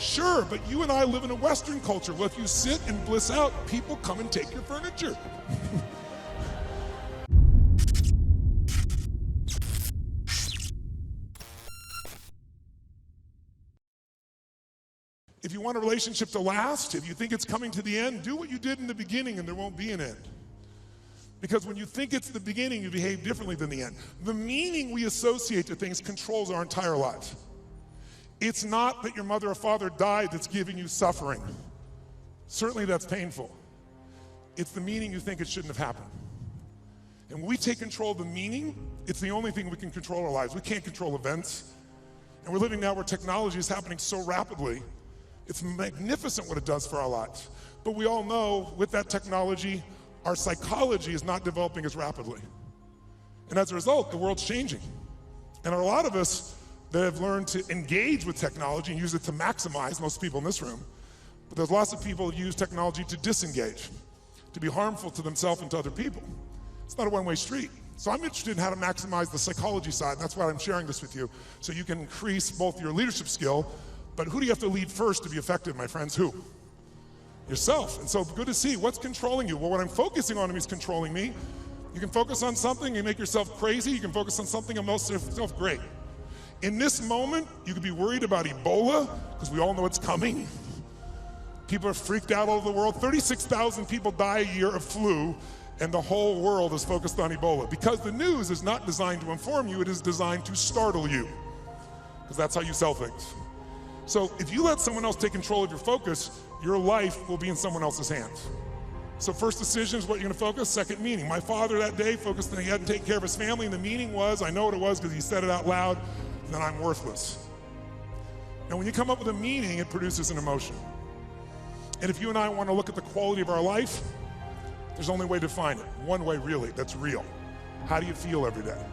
Sure, but you and I live in a Western culture. Well, if you sit and bliss out, people come and take your furniture. If you want a relationship to last, if you think it's coming to the end, do what you did in the beginning and there won't be an end. Because when you think it's the beginning, you behave differently than the end. The meaning we associate to things controls our entire lives. It's not that your mother or father died that's giving you suffering. Certainly that's painful. It's the meaning you think it shouldn't have happened. And when we take control of the meaning, it's the only thing we can control our lives. We can't control events. And we're living now where technology is happening so rapidly. It's magnificent what it does for our lives. But we all know with that technology, our psychology is not developing as rapidly. And as a result, the world's changing. And a lot of us that have learned to engage with technology and use it to maximize, most people in this room, but there's lots of people who use technology to disengage, to be harmful to themselves and to other people. It's not a one-way street. So I'm interested in how to maximize the psychology side. That's why I'm sharing this with you, so you can increase both your leadership skill, but who do you have to lead first to be effective, my friends? Who? Yourself. And so good to see. What's controlling you? Well, what I'm focusing on is controlling me. You can focus on something and make yourself crazy. You can focus on something and make yourself great. In this moment, you could be worried about Ebola, because we all know it's coming. People are freaked out all over the world. 36,000 people die a year of flu, and the whole world is focused on Ebola. Because the news is not designed to inform you, it is designed to startle you. Because that's how you sell things. So if you let someone else take control of your focus, your life will be in someone else's hands. So first decision is what you're gonna focus, second meaning. My father that day focused on he had to take care of his family, and the meaning was, I know what it was because he said it out loud, then I'm worthless. And when you come up with a meaning, it produces an emotion. And if you and I wanna look at the quality of our life, there's only a way to define it. One way really, that's real. How do you feel every day?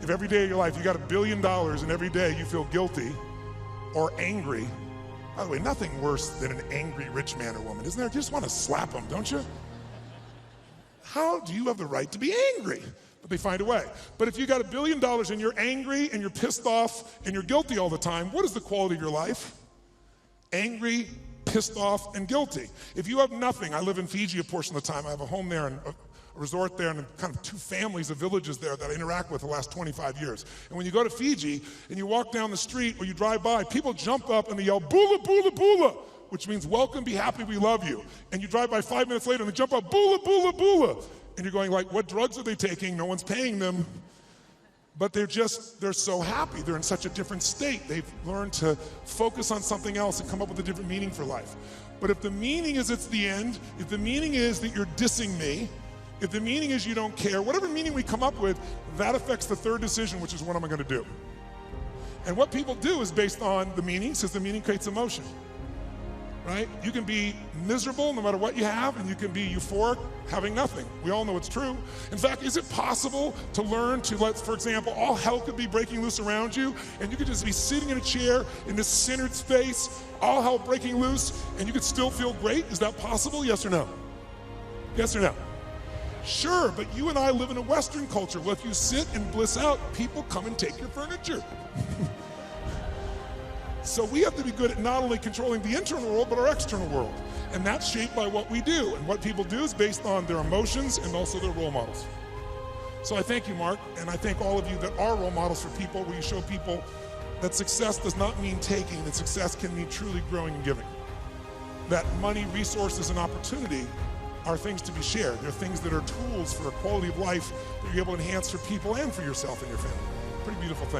If every day of your life you got $1 billion and every day you feel guilty, or angry. By the way, nothing worse than an angry rich man or woman, isn't there? You just want to slap them, don't you? How do you have the right to be angry? But they find a way. But if you got $1 billion and you're angry and you're pissed off and you're guilty all the time, what is the quality of your life? Angry, pissed off, and guilty. If you have nothing, I live in Fiji a portion of the time. I have a home there and a resort there and kind of 2 families of villages there that I interact with the last 25 years. And when you go to Fiji and you walk down the street or you drive by, people jump up and they yell, "Bula, bula, bula," which means welcome, be happy, we love you. And you drive by 5 minutes later and they jump up, "Bula, bula, bula." And you're going like, what drugs are they taking? No one's paying them. But they're so happy. They're in such a different state. They've learned to focus on something else and come up with a different meaning for life. But if the meaning is it's the end, if the meaning is that you're dissing me, if the meaning is you don't care, whatever meaning we come up with, that affects the third decision, which is what am I gonna do? And what people do is based on the meaning, because the meaning creates emotion, right? You can be miserable no matter what you have, and you can be euphoric having nothing. We all know it's true. In fact, is it possible to learn to for example, all hell could be breaking loose around you, and you could just be sitting in a chair in this centered space, all hell breaking loose, and you could still feel great? Is that possible, yes or no? Yes or no? Sure, but you and I live in a Western culture. Well, if you sit and bliss out, people come and take your furniture. So we have to be good at not only controlling the internal world, but our external world. And that's shaped by what we do. And what people do is based on their emotions and also their role models. So I thank you, Mark, and I thank all of you that are role models for people, where you show people that success does not mean taking, that success can mean truly growing and giving. That money, resources, and opportunity are things to be shared. They're things that are tools for a quality of life that you're able to enhance for people and for yourself and your family. Pretty beautiful thing.